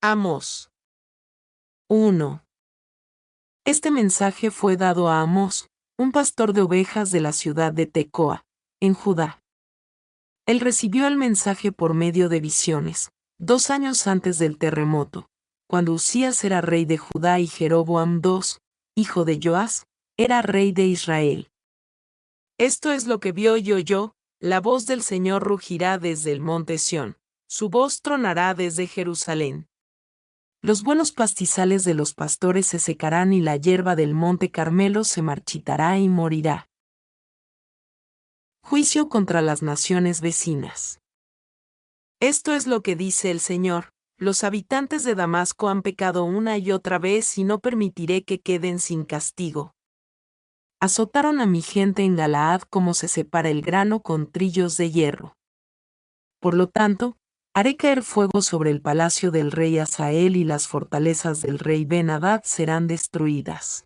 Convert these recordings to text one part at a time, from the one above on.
Amós 1. Este mensaje fue dado a Amós, un pastor de ovejas de la ciudad de Tecoa, en Judá. Él recibió el mensaje por medio de visiones, 2 años antes del terremoto, cuando Uzías era rey de Judá y Jeroboam II, hijo de Joás, era rey de Israel. Esto es lo que vio y oyó: la voz del Señor rugirá desde el monte Sión, su voz tronará desde Jerusalén. Los buenos pastizales de los pastores se secarán y la hierba del monte Carmelo se marchitará y morirá. Juicio contra las naciones vecinas. Esto es lo que dice el Señor: los habitantes de Damasco han pecado una y otra vez y no permitiré que queden sin castigo. Azotaron a mi gente en Galaad como se separa el grano con trillos de hierro. Por lo tanto, haré caer fuego sobre el palacio del rey Hazael y las fortalezas del rey Ben-Hadad serán destruidas.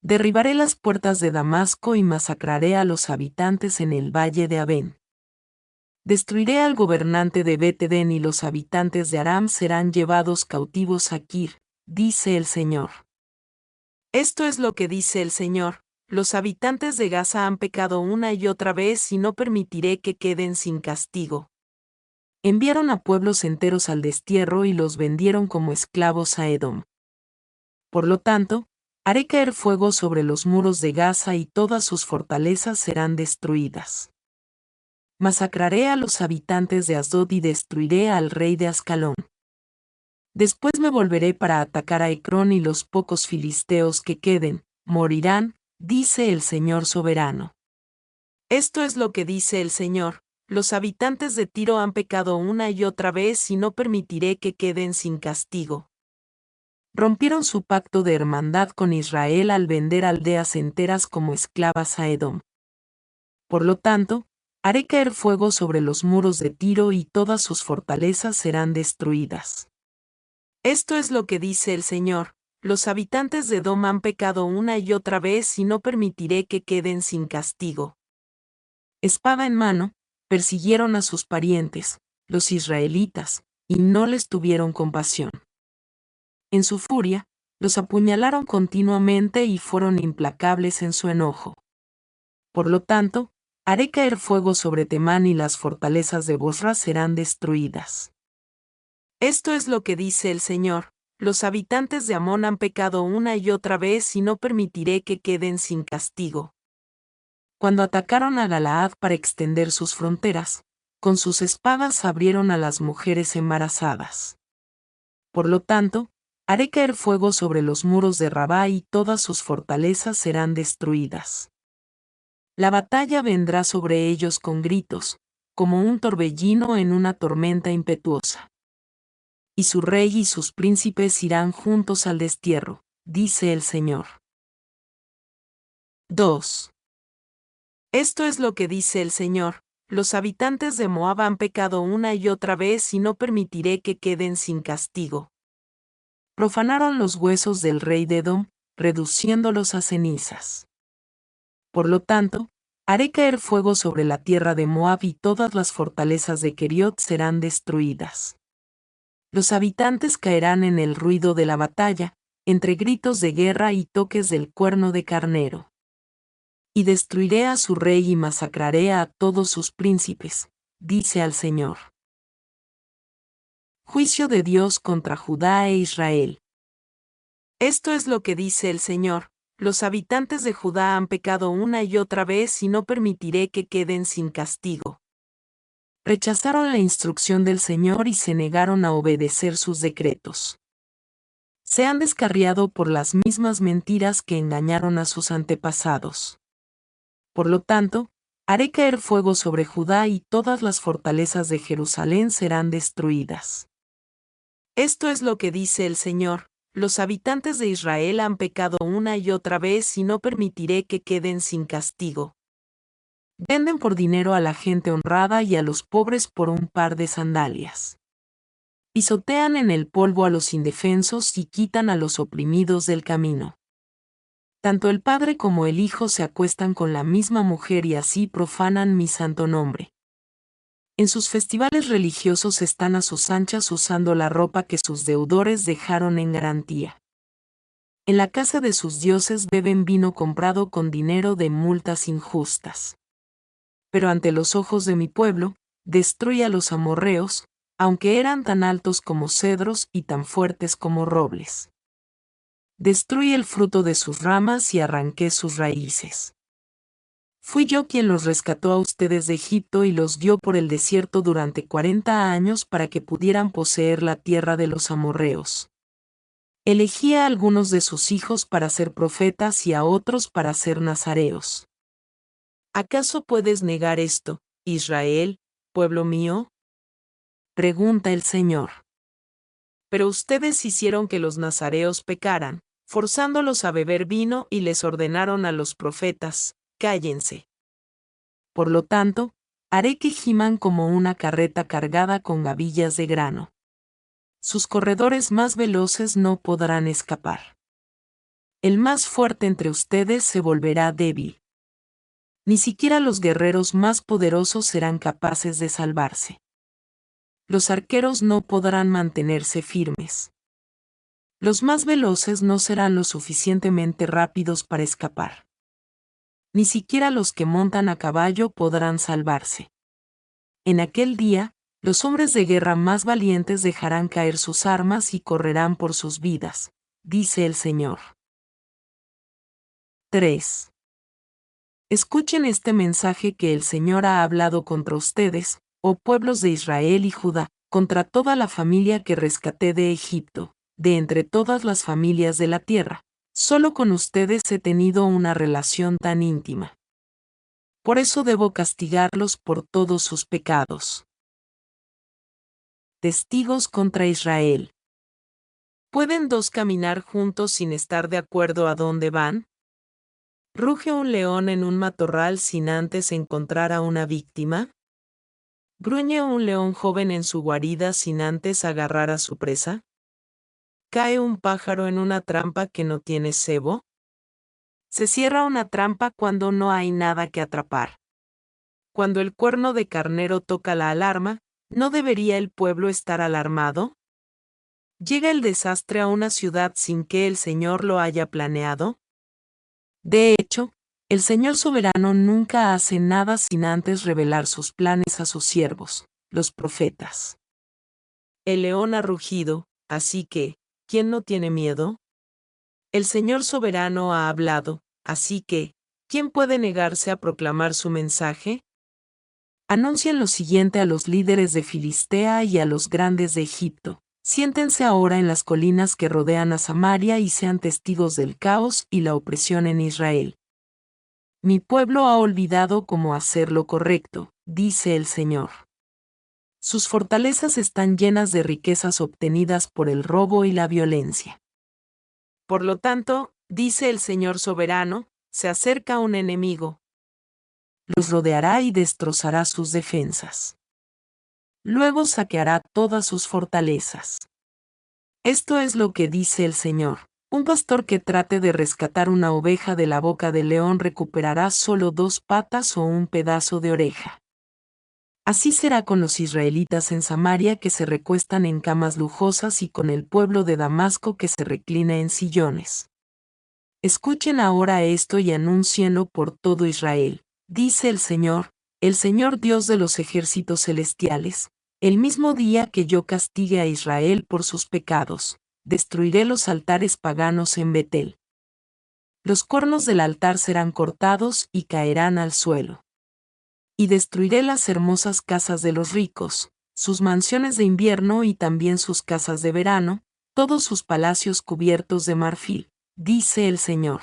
Derribaré las puertas de Damasco y masacraré a los habitantes en el valle de Abén. Destruiré al gobernante de Bet-Edén y los habitantes de Aram serán llevados cautivos a Kir, dice el Señor. Esto es lo que dice el Señor: los habitantes de Gaza han pecado una y otra vez y no permitiré que queden sin castigo. Enviaron a pueblos enteros al destierro y los vendieron como esclavos a Edom. Por lo tanto, haré caer fuego sobre los muros de Gaza y todas sus fortalezas serán destruidas. Masacraré a los habitantes de Asdod y destruiré al rey de Ascalón. Después me volveré para atacar a Ecrón y los pocos filisteos que queden morirán, dice el Señor soberano. Esto es lo que dice el Señor: los habitantes de Tiro han pecado una y otra vez y no permitiré que queden sin castigo. Rompieron su pacto de hermandad con Israel al vender aldeas enteras como esclavas a Edom. Por lo tanto, haré caer fuego sobre los muros de Tiro y todas sus fortalezas serán destruidas. Esto es lo que dice el Señor: los habitantes de Edom han pecado una y otra vez y no permitiré que queden sin castigo. Espada en mano, persiguieron a sus parientes, los israelitas, y no les tuvieron compasión. En su furia, los apuñalaron continuamente y fueron implacables en su enojo. Por lo tanto, haré caer fuego sobre Temán y las fortalezas de Bosra serán destruidas. Esto es lo que dice el Señor: los habitantes de Amón han pecado una y otra vez y no permitiré que queden sin castigo. Cuando atacaron a Galaad para extender sus fronteras, con sus espadas abrieron a las mujeres embarazadas. Por lo tanto, haré caer fuego sobre los muros de Rabá y todas sus fortalezas serán destruidas. La batalla vendrá sobre ellos con gritos, como un torbellino en una tormenta impetuosa. Y su rey y sus príncipes irán juntos al destierro, dice el Señor. 2. Esto es lo que dice el Señor: los habitantes de Moab han pecado una y otra vez y no permitiré que queden sin castigo. Profanaron los huesos del rey de Edom, reduciéndolos a cenizas. Por lo tanto, haré caer fuego sobre la tierra de Moab y todas las fortalezas de Keriot serán destruidas. Los habitantes caerán en el ruido de la batalla, entre gritos de guerra y toques del cuerno de carnero. Y destruiré a su rey y masacraré a todos sus príncipes, dice al Señor. Juicio de Dios contra Judá e Israel. Esto es lo que dice el Señor: los habitantes de Judá han pecado una y otra vez y no permitiré que queden sin castigo. Rechazaron la instrucción del Señor y se negaron a obedecer sus decretos. Se han descarriado por las mismas mentiras que engañaron a sus antepasados. Por lo tanto, haré caer fuego sobre Judá y todas las fortalezas de Jerusalén serán destruidas. Esto es lo que dice el Señor: los habitantes de Israel han pecado una y otra vez y no permitiré que queden sin castigo. Venden por dinero a la gente honrada y a los pobres por un par de sandalias. Pisotean en el polvo a los indefensos y quitan a los oprimidos del camino. Tanto el padre como el hijo se acuestan con la misma mujer y así profanan mi santo nombre. En sus festivales religiosos están a sus anchas usando la ropa que sus deudores dejaron en garantía. En la casa de sus dioses beben vino comprado con dinero de multas injustas. Pero ante los ojos de mi pueblo, destruye a los amorreos, aunque eran tan altos como cedros y tan fuertes como robles. Destruí el fruto de sus ramas y arranqué sus raíces. Fui yo quien los rescató a ustedes de Egipto y los guió por el desierto durante 40 años para que pudieran poseer la tierra de los amorreos. Elegí a algunos de sus hijos para ser profetas y a otros para ser nazareos. ¿Acaso puedes negar esto, Israel, pueblo mío? Pregunta el Señor. Pero ustedes hicieron que los nazareos pecaran, forzándolos a beber vino y les ordenaron a los profetas, cállense. Por lo tanto, haré que giman como una carreta cargada con gavillas de grano. Sus corredores más veloces no podrán escapar. El más fuerte entre ustedes se volverá débil. Ni siquiera los guerreros más poderosos serán capaces de salvarse. Los arqueros no podrán mantenerse firmes. Los más veloces no serán lo suficientemente rápidos para escapar. Ni siquiera los que montan a caballo podrán salvarse. En aquel día, los hombres de guerra más valientes dejarán caer sus armas y correrán por sus vidas, dice el Señor. 3. Escuchen este mensaje que el Señor ha hablado contra ustedes, oh pueblos de Israel y Judá, contra toda la familia que rescaté de Egipto, de entre todas las familias de la tierra. Solo con ustedes he tenido una relación tan íntima. Por eso debo castigarlos por todos sus pecados. Testigos contra Israel. ¿Pueden dos caminar juntos sin estar de acuerdo a dónde van? ¿Ruge un león en un matorral sin antes encontrar a una víctima? ¿Gruñe un león joven en su guarida sin antes agarrar a su presa? ¿Cae un pájaro en una trampa que no tiene cebo? Se cierra una trampa cuando no hay nada que atrapar. Cuando el cuerno de carnero toca la alarma, ¿no debería el pueblo estar alarmado? ¿Llega el desastre a una ciudad sin que el Señor lo haya planeado? De hecho, el Señor soberano nunca hace nada sin antes revelar sus planes a sus siervos, los profetas. El león ha rugido, así que, ¿quién no tiene miedo? El Señor soberano ha hablado, así que, ¿quién puede negarse a proclamar su mensaje? Anuncien lo siguiente a los líderes de Filistea y a los grandes de Egipto. Siéntense ahora en las colinas que rodean a Samaria y sean testigos del caos y la opresión en Israel. Mi pueblo ha olvidado cómo hacer lo correcto, dice el Señor. Sus fortalezas están llenas de riquezas obtenidas por el robo y la violencia. Por lo tanto, dice el Señor soberano, se acerca un enemigo. Los rodeará y destrozará sus defensas. Luego saqueará todas sus fortalezas. Esto es lo que dice el Señor. Un pastor que trate de rescatar una oveja de la boca del león recuperará solo 2 patas o un pedazo de oreja. Así será con los israelitas en Samaria que se recuestan en camas lujosas y con el pueblo de Damasco que se reclina en sillones. Escuchen ahora esto y anúncienlo por todo Israel, dice el Señor Dios de los ejércitos celestiales. El mismo día que yo castigue a Israel por sus pecados, destruiré los altares paganos en Betel. Los cornos del altar serán cortados y caerán al suelo. Y destruiré las hermosas casas de los ricos, sus mansiones de invierno y también sus casas de verano, todos sus palacios cubiertos de marfil, dice el Señor.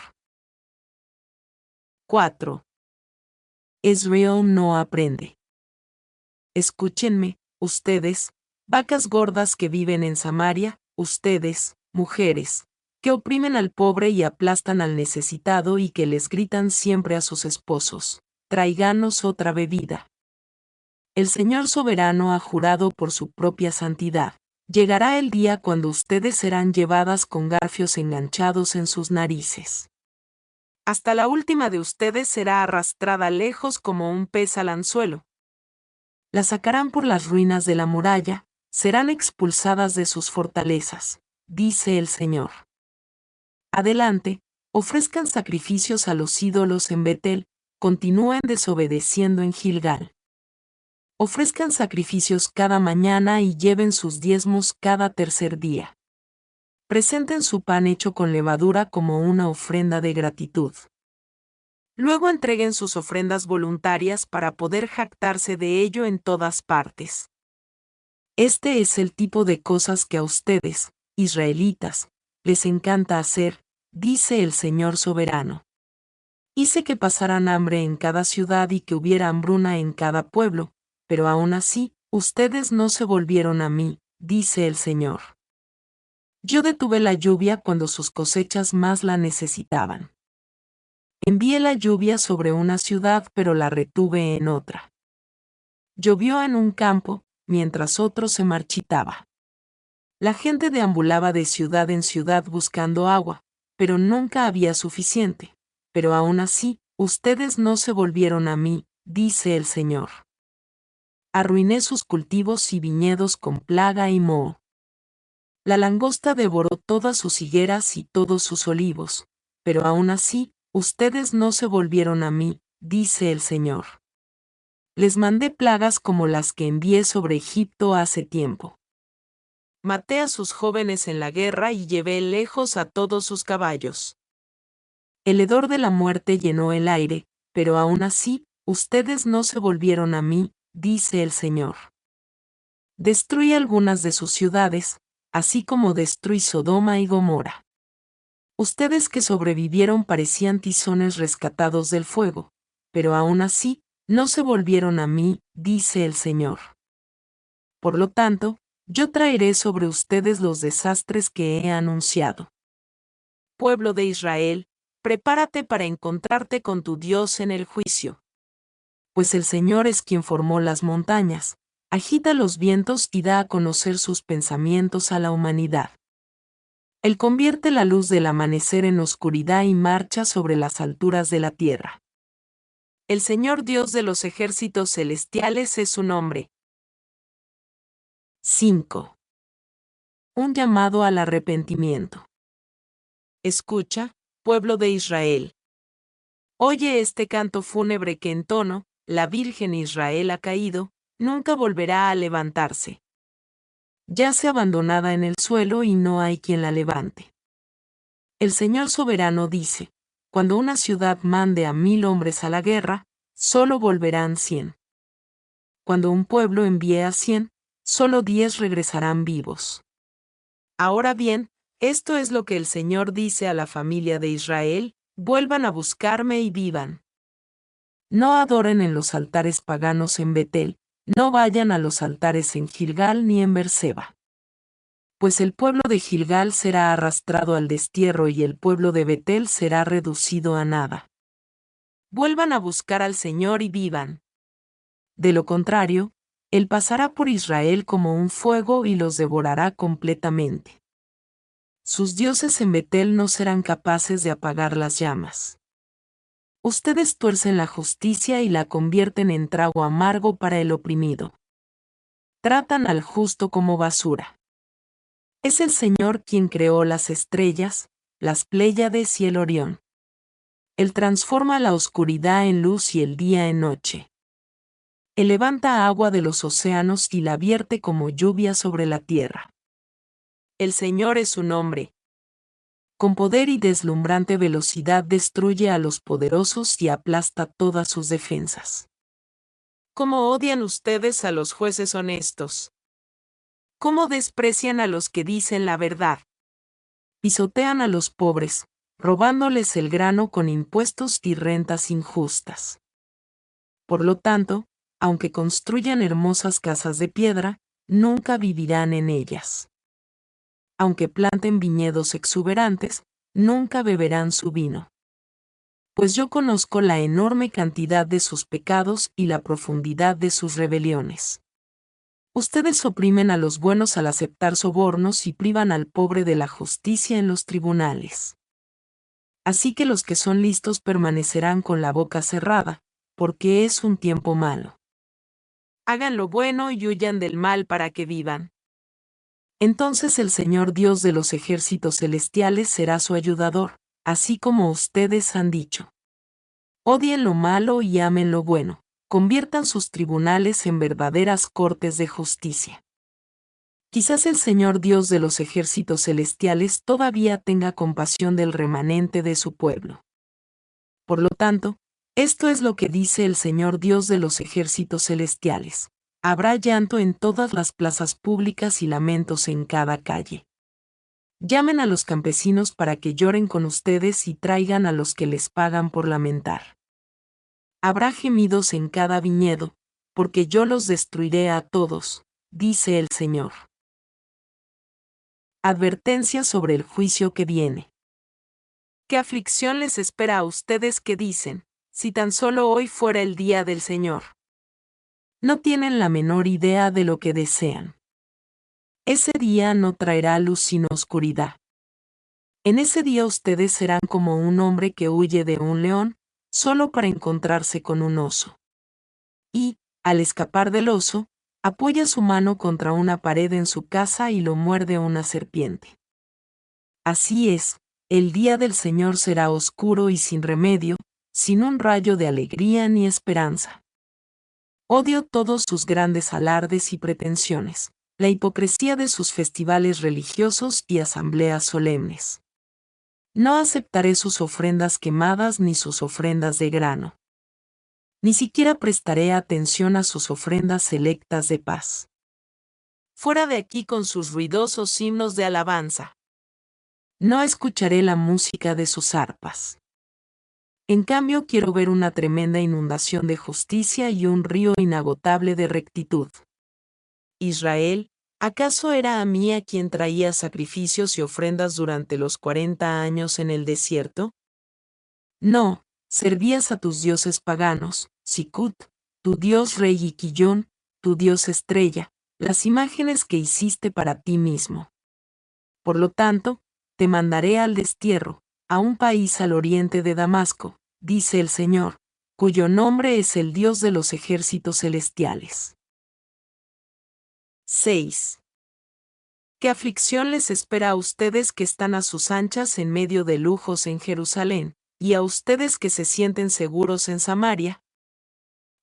4. Israel no aprende. Escúchenme, ustedes, vacas gordas que viven en Samaria, ustedes, mujeres, que oprimen al pobre y aplastan al necesitado y que les gritan siempre a sus esposos, tráiganos otra bebida. El Señor soberano ha jurado por su propia santidad. Llegará el día cuando ustedes serán llevadas con garfios enganchados en sus narices. Hasta la última de ustedes será arrastrada lejos como un pez al anzuelo. Las sacarán por las ruinas de la muralla, serán expulsadas de sus fortalezas, dice el Señor. Adelante, ofrezcan sacrificios a los ídolos en Betel, continúen desobedeciendo en Gilgal. Ofrezcan sacrificios cada mañana y lleven sus diezmos cada tercer día. Presenten su pan hecho con levadura como una ofrenda de gratitud. Luego entreguen sus ofrendas voluntarias para poder jactarse de ello en todas partes. Este es el tipo de cosas que a ustedes, israelitas, les encanta hacer, dice el Señor soberano. Hice que pasaran hambre en cada ciudad y que hubiera hambruna en cada pueblo, pero aún así, ustedes no se volvieron a mí, dice el Señor. Yo detuve la lluvia cuando sus cosechas más la necesitaban. Envié la lluvia sobre una ciudad, pero la retuve en otra. Llovió en un campo, mientras otro se marchitaba. La gente deambulaba de ciudad en ciudad buscando agua, pero nunca había suficiente. Pero aún así, ustedes no se volvieron a mí, dice el Señor. Arruiné sus cultivos y viñedos con plaga y moho. La langosta devoró todas sus higueras y todos sus olivos, pero aún así, ustedes no se volvieron a mí, dice el Señor. Les mandé plagas como las que envié sobre Egipto hace tiempo. Maté a sus jóvenes en la guerra y llevé lejos a todos sus caballos. El hedor de la muerte llenó el aire, pero aún así, ustedes no se volvieron a mí, dice el Señor. Destruí algunas de sus ciudades, así como destruí Sodoma y Gomorra. Ustedes que sobrevivieron parecían tizones rescatados del fuego, pero aún así, no se volvieron a mí, dice el Señor. Por lo tanto, yo traeré sobre ustedes los desastres que he anunciado. Pueblo de Israel, prepárate para encontrarte con tu Dios en el juicio. Pues el Señor es quien formó las montañas, agita los vientos y da a conocer sus pensamientos a la humanidad. Él convierte la luz del amanecer en oscuridad y marcha sobre las alturas de la tierra. El Señor Dios de los ejércitos celestiales es su nombre. 5. Un llamado al arrepentimiento. Escucha, pueblo de Israel. Oye este canto fúnebre que entono, la Virgen Israel ha caído, nunca volverá a levantarse. Yace abandonada en el suelo y no hay quien la levante. El Señor soberano dice, cuando una ciudad mande a 1000 hombres a la guerra, solo volverán 100. Cuando un pueblo envíe a 100, solo 10 regresarán vivos. Ahora bien, esto es lo que el Señor dice a la familia de Israel, vuelvan a buscarme y vivan. No adoren en los altares paganos en Betel, no vayan a los altares en Gilgal ni en Berseba. Pues el pueblo de Gilgal será arrastrado al destierro y el pueblo de Betel será reducido a nada. Vuelvan a buscar al Señor y vivan. De lo contrario, Él pasará por Israel como un fuego y los devorará completamente. Sus dioses en Betel no serán capaces de apagar las llamas. Ustedes tuercen la justicia y la convierten en trago amargo para el oprimido. Tratan al justo como basura. Es el Señor quien creó las estrellas, las Pléyades y el Orión. Él transforma la oscuridad en luz y el día en noche. Él levanta agua de los océanos y la vierte como lluvia sobre la tierra. El Señor es su nombre. Con poder y deslumbrante velocidad destruye a los poderosos y aplasta todas sus defensas. ¿Cómo odian ustedes a los jueces honestos? ¿Cómo desprecian a los que dicen la verdad? Pisotean a los pobres, robándoles el grano con impuestos y rentas injustas. Por lo tanto, aunque construyan hermosas casas de piedra, nunca vivirán en ellas. Aunque planten viñedos exuberantes, nunca beberán su vino. Pues yo conozco la enorme cantidad de sus pecados y la profundidad de sus rebeliones. Ustedes oprimen a los buenos al aceptar sobornos y privan al pobre de la justicia en los tribunales. Así que los que son listos permanecerán con la boca cerrada, porque es un tiempo malo. Hagan lo bueno y huyan del mal para que vivan. Entonces el Señor Dios de los ejércitos celestiales será su ayudador, así como ustedes han dicho. Odien lo malo y amen lo bueno. Conviertan sus tribunales en verdaderas cortes de justicia. Quizás el Señor Dios de los ejércitos celestiales todavía tenga compasión del remanente de su pueblo. Por lo tanto, esto es lo que dice el Señor Dios de los ejércitos celestiales. Habrá llanto en todas las plazas públicas y lamentos en cada calle. Llamen a los campesinos para que lloren con ustedes y traigan a los que les pagan por lamentar. Habrá gemidos en cada viñedo, porque yo los destruiré a todos, dice el Señor. Advertencia sobre el juicio que viene. ¿Qué aflicción les espera a ustedes que dicen, si tan solo hoy fuera el día del Señor? No tienen la menor idea de lo que desean. Ese día no traerá luz sino oscuridad. En ese día ustedes serán como un hombre que huye de un león, solo para encontrarse con un oso. Y, al escapar del oso, apoya su mano contra una pared en su casa y lo muerde una serpiente. Así es, el día del Señor será oscuro y sin remedio, sin un rayo de alegría ni esperanza. Odio todos sus grandes alardes y pretensiones, la hipocresía de sus festivales religiosos y asambleas solemnes. No aceptaré sus ofrendas quemadas ni sus ofrendas de grano. Ni siquiera prestaré atención a sus ofrendas selectas de paz. Fuera de aquí con sus ruidosos himnos de alabanza. No escucharé la música de sus arpas. En cambio, quiero ver una tremenda inundación de justicia y un río inagotable de rectitud. Israel, ¿acaso era a mí a quien traía sacrificios y ofrendas durante los 40 años en el desierto? No, servías a tus dioses paganos, Sikut, tu dios rey y Quillón, tu dios estrella, las imágenes que hiciste para ti mismo. Por lo tanto, te mandaré al destierro, a un país al oriente de Damasco, dice el Señor, cuyo nombre es el Dios de los ejércitos celestiales. 6. ¿Qué aflicción les espera a ustedes que están a sus anchas en medio de lujos en Jerusalén, y a ustedes que se sienten seguros en Samaria?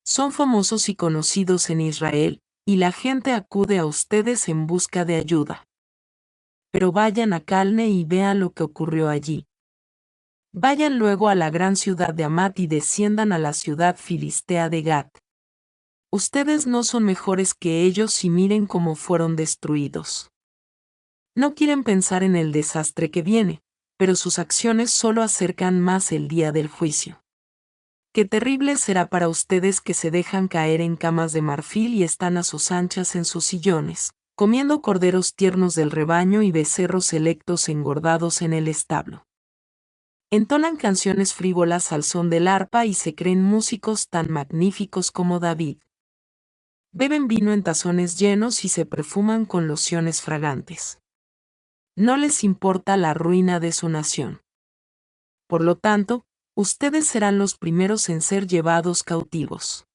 Son famosos y conocidos en Israel, y la gente acude a ustedes en busca de ayuda. Pero vayan a Calne y vean lo que ocurrió allí. Vayan luego a la gran ciudad de Hamat y desciendan a la ciudad filistea de Gat. Ustedes no son mejores que ellos y miren cómo fueron destruidos. No quieren pensar en el desastre que viene, pero sus acciones solo acercan más el día del juicio. Qué terrible será para ustedes que se dejan caer en camas de marfil y están a sus anchas en sus sillones, comiendo corderos tiernos del rebaño y becerros selectos engordados en el establo. Entonan canciones frívolas al son del arpa y se creen músicos tan magníficos como David. Beben vino en tazones llenos y se perfuman con lociones fragantes. No les importa la ruina de su nación. Por lo tanto, ustedes serán los primeros en ser llevados cautivos.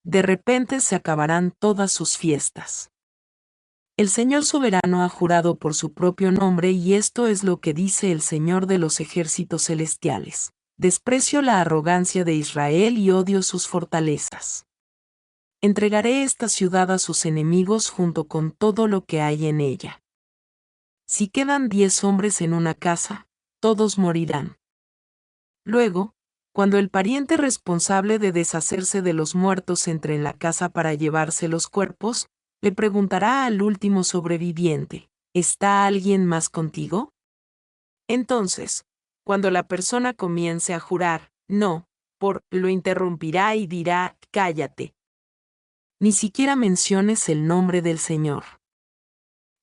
De repente se acabarán todas sus fiestas. El Señor soberano ha jurado por su propio nombre y esto es lo que dice el Señor de los ejércitos celestiales. Desprecio la arrogancia de Israel y odio sus fortalezas. Entregaré esta ciudad a sus enemigos junto con todo lo que hay en ella. Si quedan 10 hombres en una casa, todos morirán. Luego, cuando el pariente responsable de deshacerse de los muertos entre en la casa para llevarse los cuerpos, le preguntará al último sobreviviente, ¿está alguien más contigo? Entonces, cuando la persona comience a jurar, no, lo interrumpirá y dirá, cállate. Ni siquiera menciones el nombre del Señor.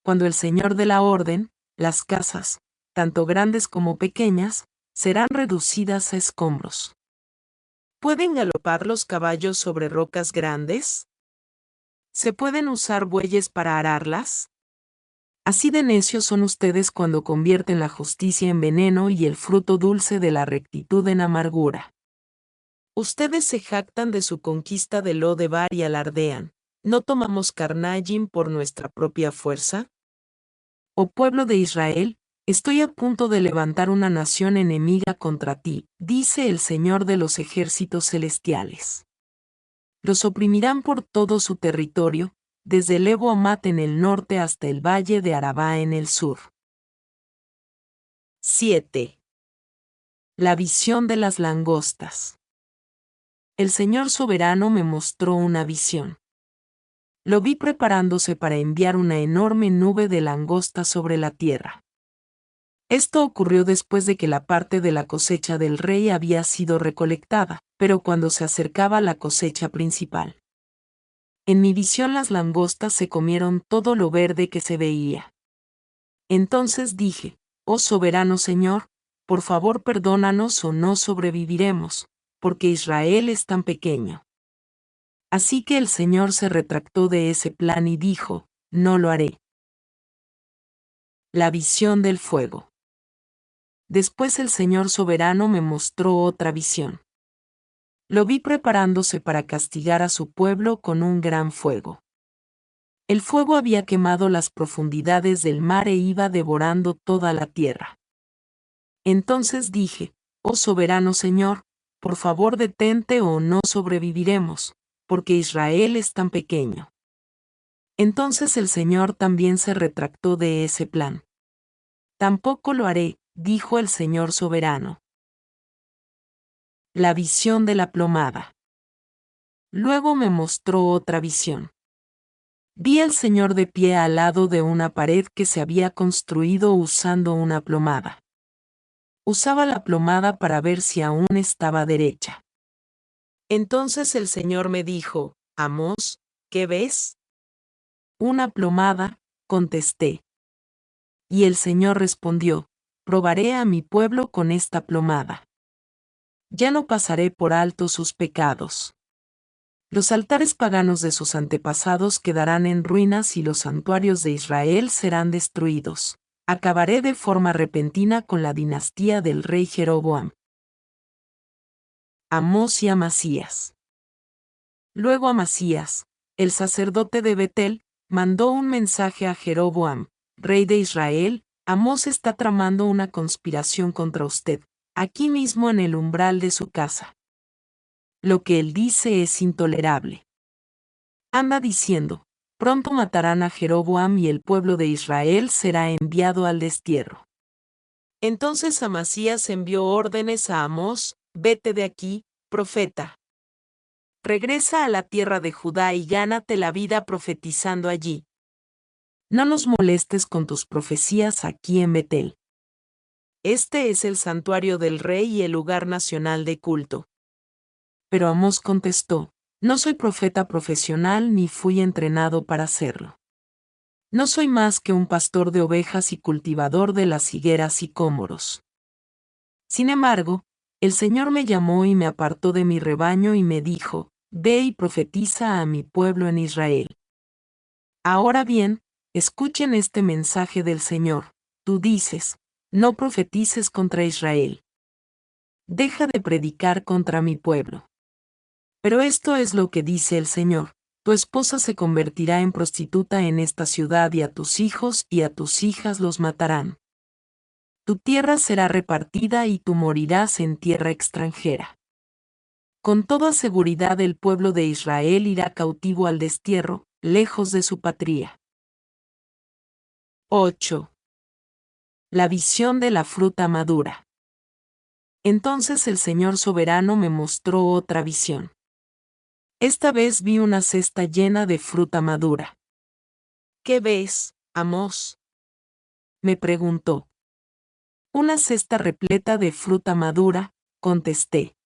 Cuando el Señor dé la orden, las casas, tanto grandes como pequeñas, serán reducidas a escombros. ¿Pueden galopar los caballos sobre rocas grandes? ¿Se pueden usar bueyes para ararlas? Así de necios son ustedes cuando convierten la justicia en veneno y el fruto dulce de la rectitud en amargura. Ustedes se jactan de su conquista de Lodebar y alardean. ¿No tomamos Carnayim por nuestra propia fuerza? Oh pueblo de Israel, estoy a punto de levantar una nación enemiga contra ti, dice el Señor de los ejércitos celestiales. Los oprimirán por todo su territorio, desde el Ebo Amat en el norte hasta el valle de Arabá en el sur. 7. La visión de las langostas. El Señor soberano me mostró una visión. Lo vi preparándose para enviar una enorme nube de langostas sobre la tierra. Esto ocurrió después de que la parte de la cosecha del rey había sido recolectada, pero cuando se acercaba la cosecha principal. En mi visión las langostas se comieron todo lo verde que se veía. Entonces dije, oh soberano Señor, por favor perdónanos o no sobreviviremos, porque Israel es tan pequeño. Así que el Señor se retractó de ese plan y dijo, no lo haré. La visión del fuego. Después el Señor soberano me mostró otra visión. Lo vi preparándose para castigar a su pueblo con un gran fuego. El fuego había quemado las profundidades del mar e iba devorando toda la tierra. Entonces dije, oh soberano Señor, por favor detente o no sobreviviremos, porque Israel es tan pequeño. Entonces el Señor también se retractó de ese plan. Tampoco lo haré, dijo el Señor soberano. La visión de la plomada. Luego me mostró otra visión. Vi al Señor de pie al lado de una pared que se había construido usando una plomada. Usaba la plomada para ver si aún estaba derecha. Entonces el Señor me dijo, Amós, ¿qué ves? Una plomada, contesté. Y el Señor respondió, probaré a mi pueblo con esta plomada. Ya no pasaré por alto sus pecados. Los altares paganos de sus antepasados quedarán en ruinas y los santuarios de Israel serán destruidos. Acabaré de forma repentina con la dinastía del rey Jeroboam. Amós y Amasías. Luego Amasías, el sacerdote de Betel, mandó un mensaje a Jeroboam, rey de Israel, Amós está tramando una conspiración contra usted, aquí mismo en el umbral de su casa. Lo que él dice es intolerable. Anda diciendo, pronto matarán a Jeroboam y el pueblo de Israel será enviado al destierro. Entonces Amasías envió órdenes a Amós, vete de aquí, profeta. Regresa a la tierra de Judá y gánate la vida profetizando allí. No nos molestes con tus profecías aquí en Betel. Este es el santuario del rey y el lugar nacional de culto. Pero Amós contestó, no soy profeta profesional ni fui entrenado para hacerlo. No soy más que un pastor de ovejas y cultivador de las higueras y cómoros. Sin embargo, el Señor me llamó y me apartó de mi rebaño y me dijo, ve y profetiza a mi pueblo en Israel. Ahora bien, escuchen este mensaje del Señor. Tú dices, no profetices contra Israel. Deja de predicar contra mi pueblo. Pero esto es lo que dice el Señor. Tu esposa se convertirá en prostituta en esta ciudad y a tus hijos y a tus hijas los matarán. Tu tierra será repartida y tú morirás en tierra extranjera. Con toda seguridad el pueblo de Israel irá cautivo al destierro, lejos de su patria. 8. La visión de la fruta madura. Entonces el Señor soberano me mostró otra visión. Esta vez vi una cesta llena de fruta madura. ¿Qué ves, Amós? Me preguntó. Una cesta repleta de fruta madura, contesté.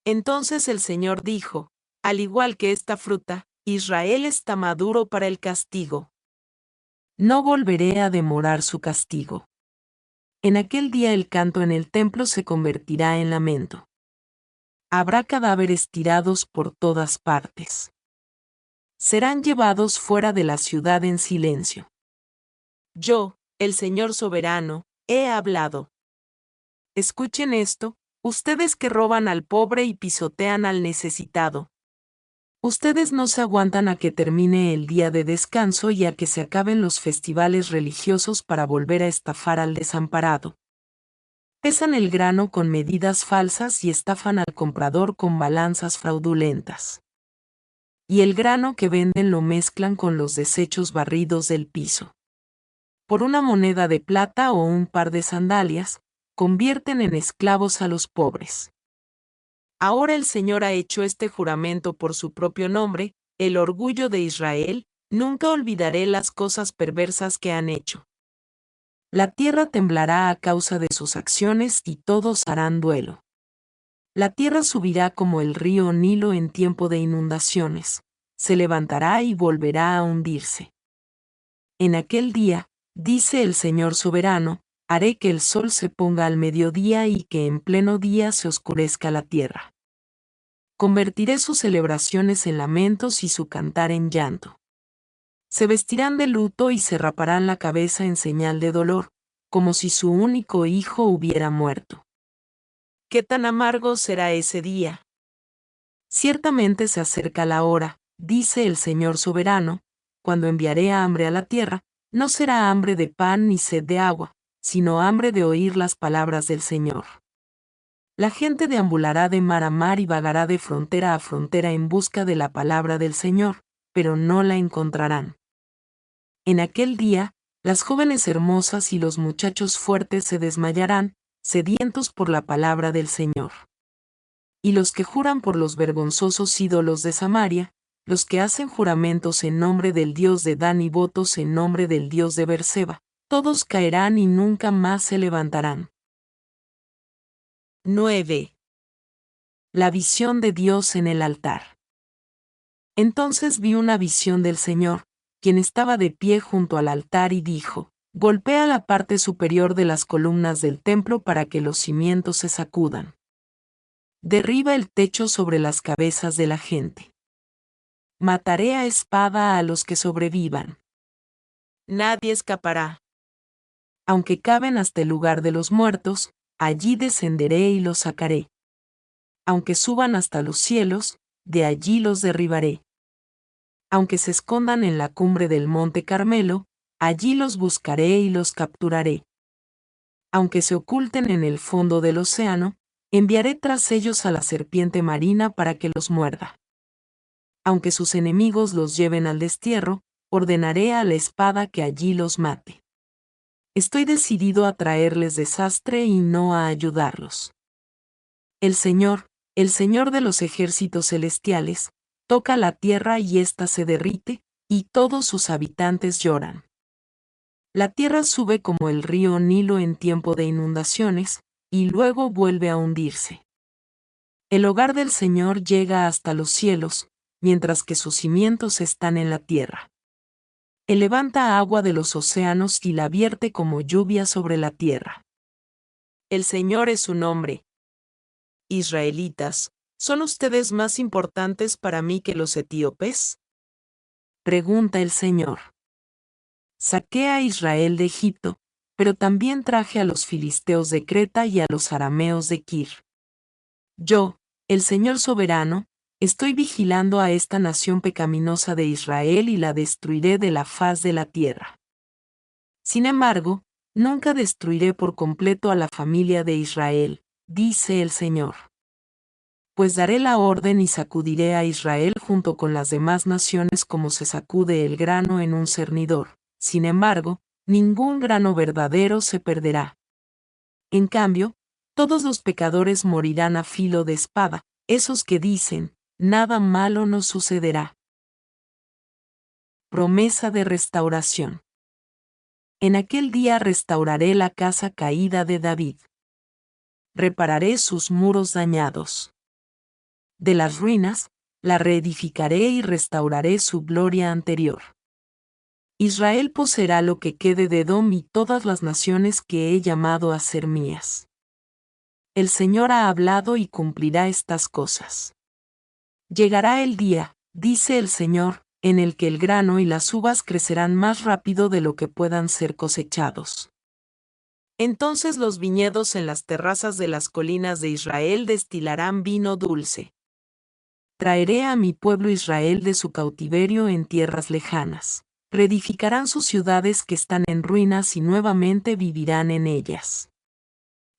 Entonces el Señor dijo, al igual que esta fruta, Israel está maduro para el castigo. No volveré a demorar su castigo. En aquel día el canto en el templo se convertirá en lamento. Habrá cadáveres tirados por todas partes. Serán llevados fuera de la ciudad en silencio. Yo, el Señor soberano, he hablado. Escuchen esto, Ustedes que roban al pobre y pisotean al necesitado. Ustedes no se aguantan a que termine el día de descanso y a que se acaben los festivales religiosos para volver a estafar al desamparado. Pesan el grano con medidas falsas y estafan al comprador con balanzas fraudulentas. Y el grano que venden lo mezclan con los desechos barridos del piso. Por una moneda de plata o un par de sandalias, convierten en esclavos a los pobres. Ahora el Señor ha hecho este juramento por su propio nombre, el orgullo de Israel, nunca olvidaré las cosas perversas que han hecho. La tierra temblará a causa de sus acciones y todos harán duelo. La tierra subirá como el río Nilo en tiempo de inundaciones, se levantará y volverá a hundirse. En aquel día, dice el Señor soberano, haré que el sol se ponga al mediodía y que en pleno día se oscurezca la tierra. Convertiré sus celebraciones en lamentos y su cantar en llanto. Se vestirán de luto y se raparán la cabeza en señal de dolor, como si su único hijo hubiera muerto. ¿Qué tan amargo será ese día? Ciertamente se acerca la hora, dice el Señor soberano, cuando enviaré hambre a la tierra, no será hambre de pan ni sed de agua, sino hambre de oír las palabras del Señor. La gente deambulará de mar a mar y vagará de frontera a frontera en busca de la palabra del Señor, pero no la encontrarán. En aquel día, las jóvenes hermosas y los muchachos fuertes se desmayarán, sedientos por la palabra del Señor. Y los que juran por los vergonzosos ídolos de Samaria, los que hacen juramentos en nombre del Dios de Dan y votos en nombre del Dios de Berseba, todos caerán y nunca más se levantarán. 9. La visión de Dios en el altar. Entonces vi una visión del Señor, quien estaba de pie junto al altar y dijo: golpea la parte superior de las columnas del templo para que los cimientos se sacudan. Derriba el techo sobre las cabezas de la gente. Mataré a espada a los que sobrevivan. Nadie escapará. Aunque caben hasta el lugar de los muertos, allí descenderé y los sacaré. Aunque suban hasta los cielos, de allí los derribaré. Aunque se escondan en la cumbre del monte Carmelo, allí los buscaré y los capturaré. Aunque se oculten en el fondo del océano, enviaré tras ellos a la serpiente marina para que los muerda. Aunque sus enemigos los lleven al destierro, ordenaré a la espada que allí los mate. Estoy decidido a traerles desastre y no a ayudarlos. El Señor de los ejércitos celestiales, toca la tierra y ésta se derrite, y todos sus habitantes lloran. La tierra sube como el río Nilo en tiempo de inundaciones, y luego vuelve a hundirse. El hogar del Señor llega hasta los cielos, mientras que sus cimientos están en la tierra. Él levanta agua de los océanos y la vierte como lluvia sobre la tierra. El Señor es su nombre. Israelitas, ¿son ustedes más importantes para mí que los etíopes? Pregunta el Señor. Saqué a Israel de Egipto, pero también traje a los filisteos de Creta y a los arameos de Kir. Yo, el Señor soberano, estoy vigilando a esta nación pecaminosa de Israel y la destruiré de la faz de la tierra. Sin embargo, nunca destruiré por completo a la familia de Israel, dice el Señor. Pues daré la orden y sacudiré a Israel junto con las demás naciones como se sacude el grano en un cernidor. Sin embargo, ningún grano verdadero se perderá. En cambio, todos los pecadores morirán a filo de espada, esos que dicen, nada malo nos sucederá. Promesa de restauración. En aquel día restauraré la casa caída de David. Repararé sus muros dañados. De las ruinas, la reedificaré y restauraré su gloria anterior. Israel poseerá lo que quede de Edom y todas las naciones que he llamado a ser mías. El Señor ha hablado y cumplirá estas cosas. Llegará el día, dice el Señor, en el que el grano y las uvas crecerán más rápido de lo que puedan ser cosechados. Entonces los viñedos en las terrazas de las colinas de Israel destilarán vino dulce. Traeré a mi pueblo Israel de su cautiverio en tierras lejanas. Reedificarán sus ciudades que están en ruinas y nuevamente vivirán en ellas.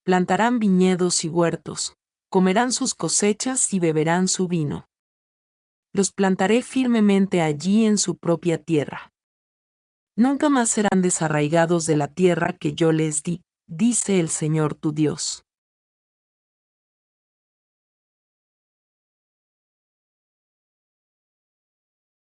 Plantarán viñedos y huertos, comerán sus cosechas y beberán su vino. Los plantaré firmemente allí en su propia tierra. Nunca más serán desarraigados de la tierra que yo les di, dice el Señor tu Dios.